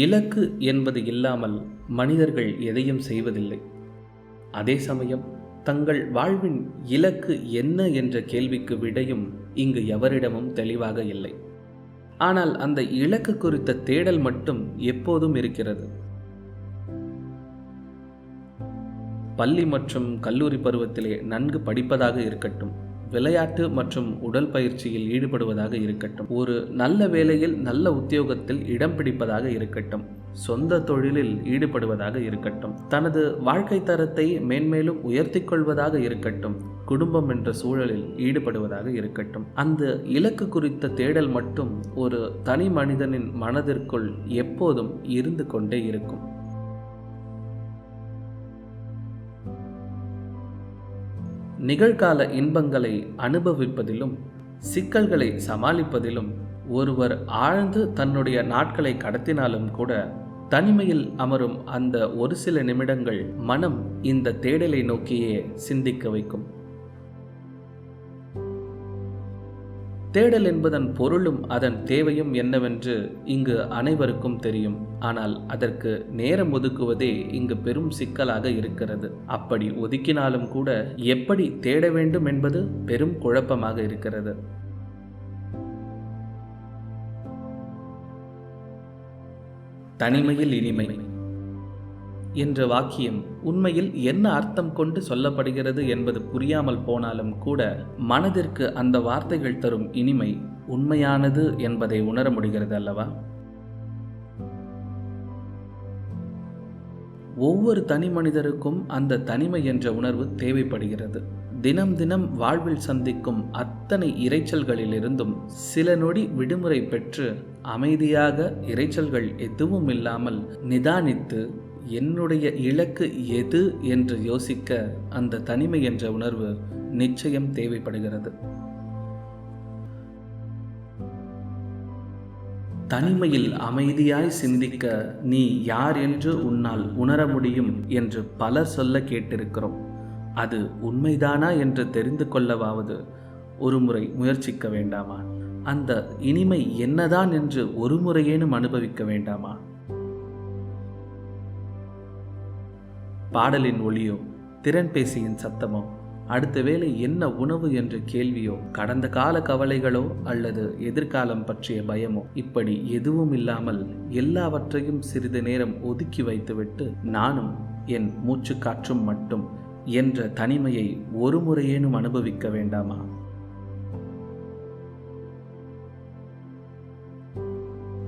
இலக்கு என்பது இல்லாமல் மனிதர்கள் எதையும் செய்வதில்லை. அதே சமயம் தங்கள் வாழ்வின் இலக்கு என்ன என்ற கேள்விக்கு விடையும் இங்கு எவரிடமும் தெளிவாக இல்லை. ஆனால் அந்த இலக்கு குறித்த தேடல் மட்டும் எப்போதும் இருக்கிறது. பள்ளி மற்றும் கல்லூரி பருவத்திலே நன்கு படிப்பதாக இருக்கட்டும், விளையாட்டு மற்றும் உடல் பயிற்சியில் ஈடுபடுவதாக இருக்கட்டும், ஒரு நல்ல வேலையில் நல்ல உத்தியோகத்தில் இடம் பிடிப்பதாக இருக்கட்டும், சொந்த தொழிலில் ஈடுபடுவதாக இருக்கட்டும், தனது வாழ்க்கை தரத்தை மேன்மேலும் உயர்த்தி கொள்வதாக இருக்கட்டும், குடும்பம் என்ற சூழலில் ஈடுபடுவதாக இருக்கட்டும், அந்த இலக்கு குறித்த தேடல் மட்டும் ஒரு தனி மனிதனின் மனதிற்குள் எப்போதும் இருந்து கொண்டே இருக்கும். நிகழ்கால இன்பங்களை அனுபவிப்பதிலும் சிக்கல்களை சமாளிப்பதிலும் ஒருவர் ஆழ்ந்து தன்னுடைய நாட்களை கடத்தினாலும் கூட தனிமையில் அமரும் அந்த ஒரு சில நிமிடங்கள் மனம் இந்த தேடலை நோக்கியே சிந்திக்க வைக்கும். தேடல் என்பதன் பொருளும் அதன் தேவையும் என்னவென்று இங்கு அனைவருக்கும் தெரியும். ஆனால் அதற்கு நேரம் ஒதுக்குவதே இங்கு பெரும் சிக்கலாக இருக்கிறது. அப்படி ஒதுக்கினாலும் கூட எப்படி தேட வேண்டும் என்பது பெரும் குழப்பமாக இருக்கிறது. தனிமையில் இனிமை என்ற வாக்கியம் உண்மையில் என்ன அர்த்தம் கொண்டு சொல்லப்படுகிறது என்பது புரியாமல் போனாலும் கூட மனதிற்கு அந்த வார்த்தைகள் தரும் இனிமை உண்மையானது என்பதை உணர முடிகிறது அல்லவா? ஒவ்வொரு தனி மனிதருக்கும் அந்த தனிமை என்ற உணர்வு தேவைப்படுகிறது. தினம் தினம் வாழ்வில் சந்திக்கும் அத்தனை இரைச்சல்களிலிருந்தும் சில நொடி விடுமுறை பெற்று அமைதியாக இரைச்சல்கள் எதுவும் இல்லாமல் நிதானித்து என்னுடைய இலக்கு எது என்று யோசிக்க அந்த தனிமை என்ற உணர்வு நிச்சயம் தேவைப்படுகிறது. தனிமையில் அமைதியாய் சிந்திக்க நீ யார் என்று உன்னால் உணர முடியும் என்று பலர் சொல்ல கேட்டிருக்கிறோம். அது உண்மைதானா என்று தெரிந்து கொள்ளவாவது ஒரு முறை முயற்சிக்க வேண்டாமா? அந்த இனிமை என்னதான் என்று ஒரு முறையேனும் அனுபவிக்க வேண்டாமா? பாடலின் ஒளியோ, திறன்பேசியின் சத்தமோ, அடுத்த வேளை என்ன உணவு என்ற கேள்வியோ, கடந்த கால கவலைகளோ அல்லது எதிர்காலம் பற்றிய பயமோ, இப்படி எதுவும் இல்லாமல் எல்லாவற்றையும் சிறிது நேரம் ஒதுக்கி வைத்துவிட்டு நானும் என் மூச்சு காற்றும் மட்டும் என்ற தனிமையை ஒரு முறையேனும் அனுபவிக்க வேண்டாமா?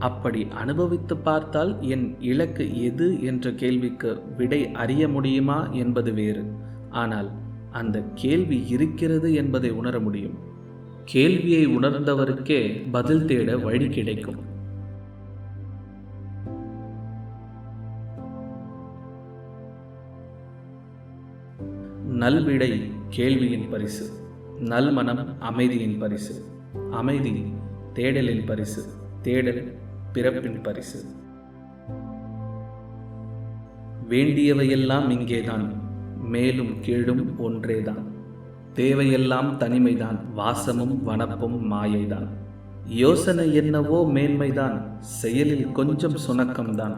அப்படி அனுபவித்து பார்த்தால் என் இலக்கு எது என்ற கேள்விக்கு விடை அறிய முடியுமா என்பது வேறு. ஆனால் அந்த கேள்வி இருக்கிறது என்பதை உணர முடியும். கேள்வியை உணர்ந்தவருக்கே பதில் தேட வழி கிடைக்கும். நல்விடை கேள்வியின் பரிசு, நல்மனம் அமைதியின் பரிசு, அமைதி தேடலின் பரிசு, தேடல் பிறப்பின் பரிசு. வேண்டியவையெல்லாம் இங்கேதான், மேலும் கீழும் ஒன்றேதான். தேவையெல்லாம் தனிமைதான், வாசமும் வனப்பும் மாயைதான். யோசனை என்னவோ மேன்மைதான், செயலில் கொஞ்சம் சுணக்கம்தான்.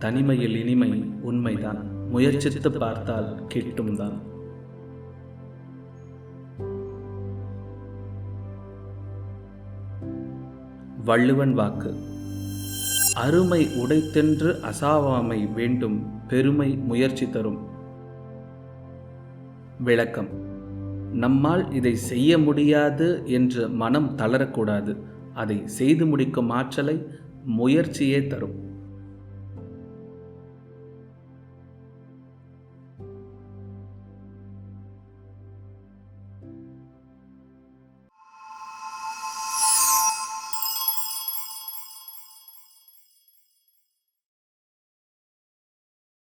தனிமையில் இனிமை உண்மைதான், முயற்சித்து பார்த்தால் கிட்டும் தான். வள்ளுவன் வாக்கு. அருமை உடைத்தென்று அசாவாமை வேண்டும், பெருமை முயற்சி தரும். விளக்கம். நம்மால் இதை செய்ய முடியாது என்று மனம் தளரக்கூடாது. அதை செய்து முடிக்கும் ஆற்றலை முயற்சியே தரும்.